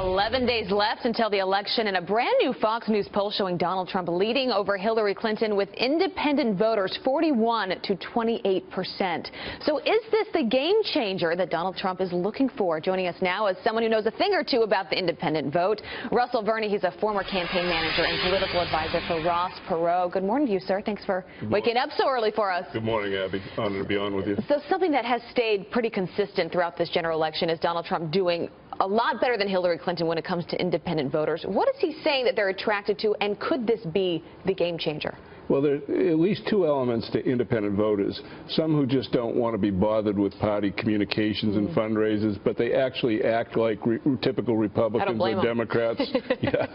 11 days left until the election, and a brand new Fox News poll showing Donald Trump leading over Hillary Clinton with independent voters 41 to 28%. So is this the game changer that Donald Trump is looking for? Joining us now is someone who knows a thing or two about the independent vote. Russell Verney, he's a former campaign manager and political advisor for Ross Perot. Good morning to you, sir. Thanks for waking up so early for us. Good morning, Abby. Honored to be on with you. So something that has stayed pretty consistent throughout this general election is Donald Trump doing a lot better than Hillary Clinton when it comes to independent voters. What is he saying that they're attracted to, and could this be the game changer? Well, there are at least two elements to independent voters. Some who just don't want to be bothered with party communications and fundraisers, but they actually act like typical Republicans or Democrats. Yeah,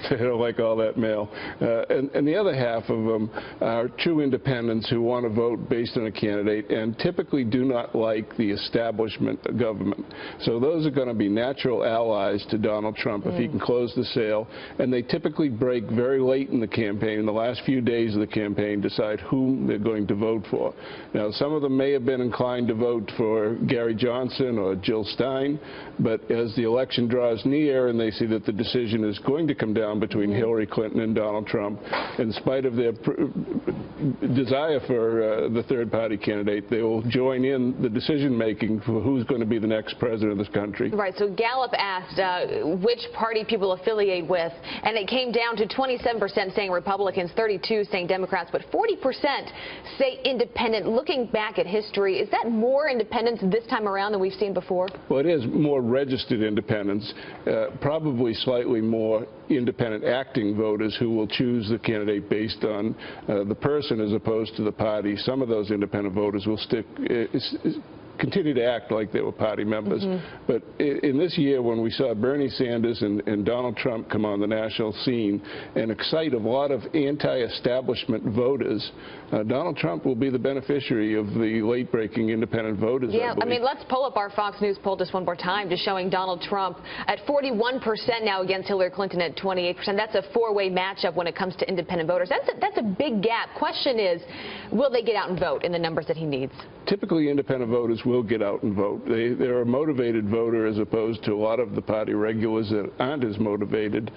they don't like all that mail. And the other half of them are true independents who want to vote based on a candidate and typically do not like the establishment government. So those are going to be natural allies to Donald Trump if he can close the sale. And they typically break very late in the campaign, in the last few days of the campaign, decide whom they're going to vote for. Now, some of them may have been inclined to vote for Gary Johnson or Jill Stein, but as the election draws near and they see that the decision is going to come down between Hillary Clinton and Donald Trump, in spite of their desire for the third-party candidate, they will join in the decision-making for who's going to be the next president of this country. Right. So Gallup asked which party people affiliate with, and it came down to 27% saying Republicans, 32% saying Democrats, but 40% say independent. Looking back at history, is that more independents this time around than we've seen before? Well, it is more registered independents, probably slightly more independent acting voters who will choose the candidate based on the person as opposed to the party. Some of those independent voters will continue to act like they were party members. But in this year, when we saw Bernie Sanders and Donald Trump come on the national scene and excite a lot of anti-establishment voters, Donald Trump will be the beneficiary of the late-breaking independent voters. Yeah, I mean, let's pull up our Fox News poll just one more time, just showing Donald Trump at 41% now against Hillary Clinton at 28%. That's a four-way matchup when it comes to independent voters. That's a big gap. Question is, will they get out and vote in the numbers that he needs? Typically, independent voters will get out and vote. They're a motivated voter as opposed to a lot of the party regulars that aren't as motivated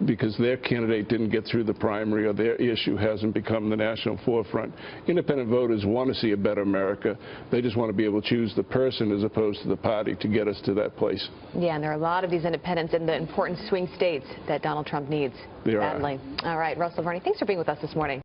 because their candidate didn't get through the primary or their issue hasn't become the national forefront. Independent voters want to see a better America. They just want to be able to choose the person as opposed to the party to get us to that place. Yeah, and there are a lot of these independents in the important swing states that Donald Trump needs badly. All right, Russell Verney, thanks for being with us this morning.